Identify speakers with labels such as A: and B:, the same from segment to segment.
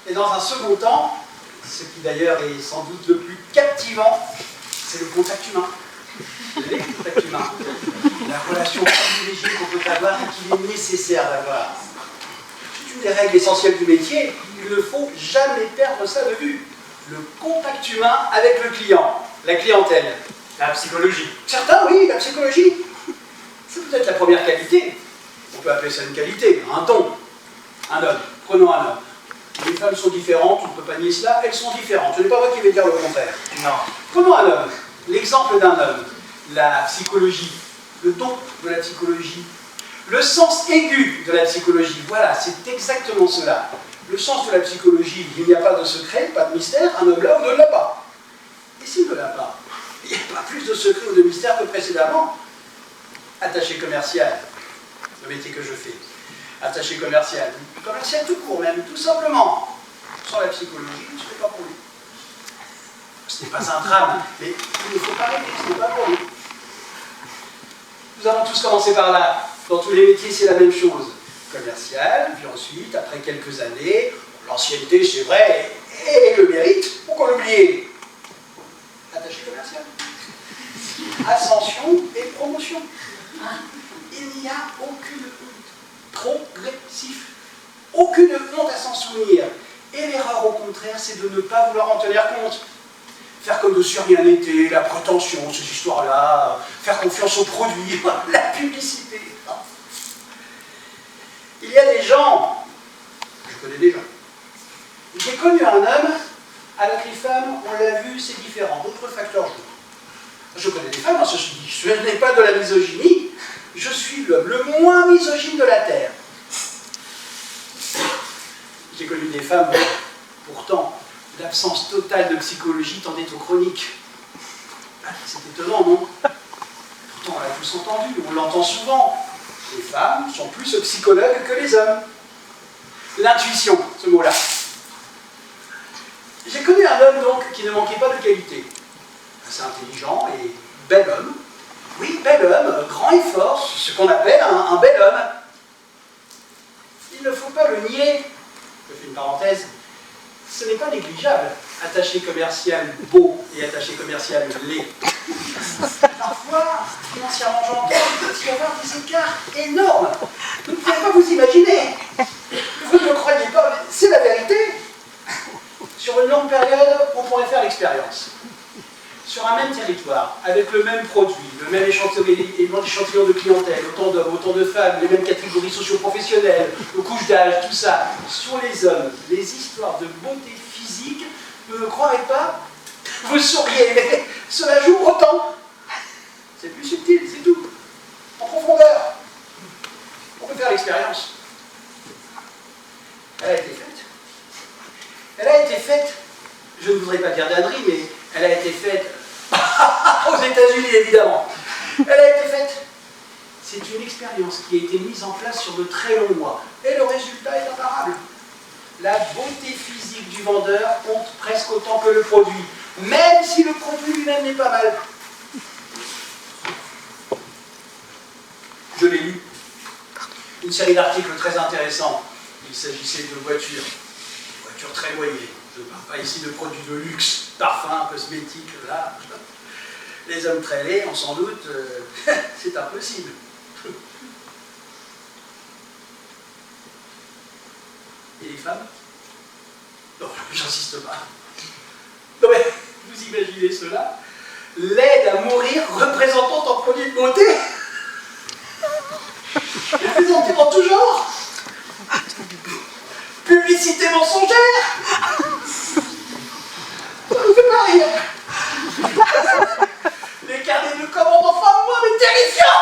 A: Et dans un second temps, ce qui d'ailleurs est sans doute le plus captivant, c'est le contact humain. Les contacts humains. La relation privilégiée qu'on peut avoir et qu'il est nécessaire d'avoir. C'est une des règles essentielles du métier. Il ne faut jamais perdre ça de vue. Le contact humain avec le client, la clientèle.
B: La psychologie.
A: Certains, oui, la psychologie. C'est peut-être la première qualité. On peut appeler ça une qualité, un don. Un homme. Prenons un homme. Les femmes sont différentes, on ne peut pas nier cela, elles sont différentes. Ce n'est pas moi qui vais dire le contraire.
B: Non.
A: Prenons un homme. L'exemple d'un homme. La psychologie. Le don de la psychologie. Le sens aigu de la psychologie. Voilà, c'est exactement cela. Le sens de la psychologie, il n'y a pas de secret, pas de mystère, un homme là ou ne l'a pas. Et s'il ne l'a pas, il n'y a pas plus de secret ou de mystère que précédemment. Attaché commercial, le métier que je fais. Attaché commercial tout court même, tout simplement. Sans la psychologie, ce n'est pas pour lui. Ce n'est pas un drame, mais il ne faut pas rêver, ce n'est pas pour lui. Nous avons tous commencé par là. Dans tous les métiers, c'est la même chose. Commercial, puis ensuite, après quelques années, l'ancienneté, c'est vrai, et le mérite, pourquoi l'oublier? Attaché commercial. Ascension et promotion. Il n'y a aucune honte. Progressif. Aucune honte à s'en souvenir. Et l'erreur, au contraire, c'est de ne pas vouloir en tenir compte. Faire comme de si rien n'était, la prétention, ces histoires-là, faire confiance aux produits, la publicité. Il y a des gens, je connais des gens, j'ai connu un homme, avec les femmes, on l'a vu, c'est différent, d'autres facteurs jouent. Je connais des femmes, ceci dit, ce n'est pas de la misogynie, je suis l'homme le moins misogyne de la Terre. J'ai connu des femmes, pourtant, l'absence totale de psychologie tendait aux chroniques. C'est étonnant, non? Pourtant, on l'a tous entendu, on l'entend souvent. Les femmes sont plus psychologues que les hommes. L'intuition, ce mot-là. J'ai connu un homme, donc, qui ne manquait pas de qualité. Assez intelligent et bel homme. Oui, bel homme, grand et fort, ce qu'on appelle un bel homme. Il ne faut pas le nier. Je fais une parenthèse. Ce n'est pas négligeable. Attaché commercial beau et attaché commercial laid. Parfois, financièrement j'entends, il peut y avoir des écarts énormes. Vous ne pouvez pas vous imaginer. Vous ne le croyez pas, mais c'est la vérité. Sur une longue période, on pourrait faire l'expérience. Sur un même territoire, avec le même produit, le même échantillon de clientèle, autant d'hommes, autant de femmes, les mêmes catégories socio-professionnelles, aux couches d'âge, tout ça, sur les hommes, les histoires de beauté physique, vous ne croirez pas, vous souriez, mais cela joue autant. C'est plus subtil, c'est tout. En profondeur. On peut faire l'expérience. Elle a été faite. Elle a été faite, je ne voudrais pas dire d'ânerie, mais elle a été faite aux États-Unis, évidemment. Elle a été faite. C'est une expérience qui a été mise en place sur de très longs mois. Et le résultat est imparable. La beauté physique du vendeur compte presque autant que le produit, même si le produit lui-même n'est pas mal. Je l'ai lu. Une série d'articles très intéressants. Il s'agissait de voitures. Voitures très loyées. Je ne parle pas ici de produits de luxe, parfums, cosmétiques, là. Les hommes très laids, on s'en doute, c'est impossible. Et les femmes? Non, j'insiste pas. Non mais, vous imaginez cela? Laide à mourir, représentante en produit de beauté? Présentée en tout genre? Publicité mensongère? Ça nous fait pas rire. Les carnets de commandes en fin de mois, mais terrifiant.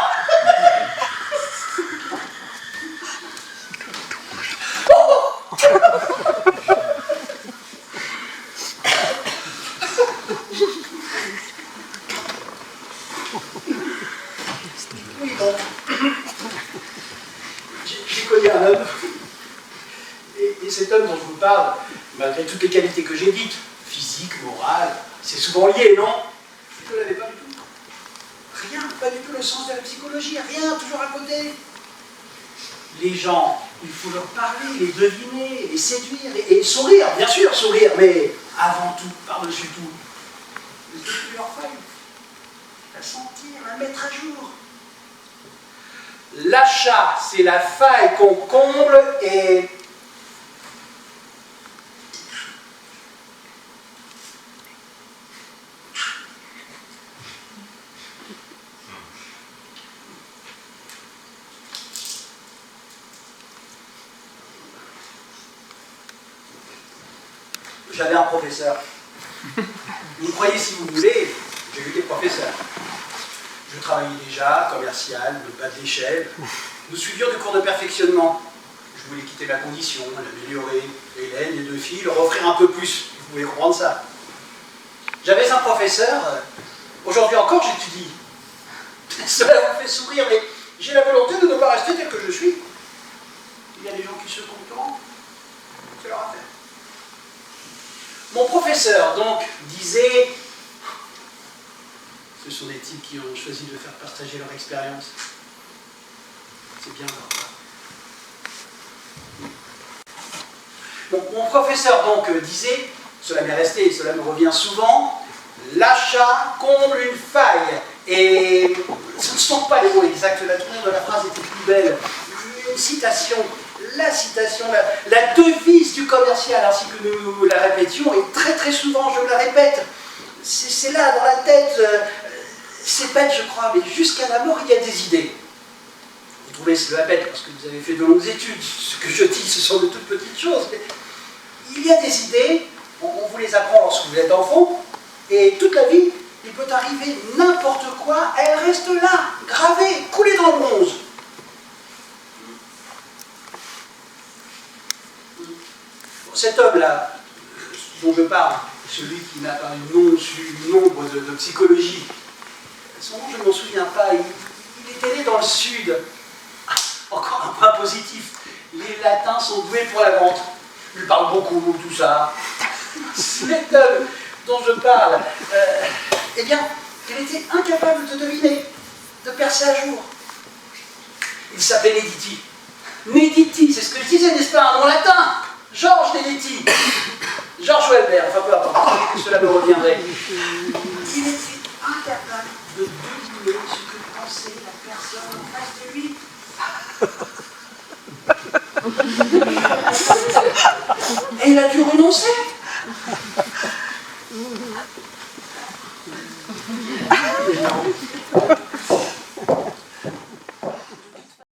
A: Oui, bon. J'ai connu un homme. Et cet homme dont je vous parle, malgré toutes les qualités que j'ai dites, physique, morale, c'est souvent lié, non? Je ne l'avais pas du tout. Rien, pas du tout le sens de la psychologie, rien, toujours à côté. Les gens, il faut leur parler, les deviner, les séduire et sourire, bien sûr, sourire, mais avant tout, par-dessus tout, les ouvrir leur feuille, la sentir, la mettre à jour. L'achat, c'est la faille qu'on comble et... J'avais un professeur. Vous croyez si vous voulez, j'ai eu des professeurs. Je travaillais déjà, commercial, le bas de l'échelle. Nous suivions des cours de perfectionnement. Je voulais quitter ma condition, l'améliorer. Hélène, les deux filles, leur offrir un peu plus. Vous pouvez comprendre ça. J'avais un professeur, aujourd'hui encore j'étudie. Cela vous fait sourire, mais j'ai la volonté de ne pas rester tel que je suis. Il y a des gens qui se contentent, c'est leur affaire. Mon professeur, donc, disait, ce sont des types qui ont choisi de faire partager leur expérience. C'est bien leur part. Mon professeur, donc, disait, cela m'est resté, cela me revient souvent, l'achat comble une faille. Et ce ne sont pas les mots exacts, la tournure de la phrase était plus belle. Une citation. La citation, la devise du commercial, ainsi que nous la répétions, et très très souvent je la répète, c'est là dans la tête, c'est bête je crois, mais jusqu'à la mort il y a des idées. Vous trouvez cela bête parce que vous avez fait de longues études, ce que je dis ce sont de toutes petites choses, mais il y a des idées, on vous les apprend lorsque vous êtes enfant, et toute la vie, il peut arriver n'importe quoi, elle reste là, gravée, coulée dans le bronze. Cet homme-là, dont je parle, celui qui n'a pas une ombre de psychologie, son nom je ne m'en souviens pas, il était né dans le sud. Ah, encore un point positif, les latins sont doués pour la vente. Ils parlent beaucoup, tout ça. Cet homme dont je parle, eh bien, il était incapable de deviner, de percer à jour. Il s'appelait Nediti. Nediti, c'est ce que je disais, n'est-ce pas, un nom latin. Georges Nediti, Georges Welber, enfin peu importe, que cela me reviendrait. Il était incapable de deviner ce que pensait la personne en face de lui. Et il a dû renoncer.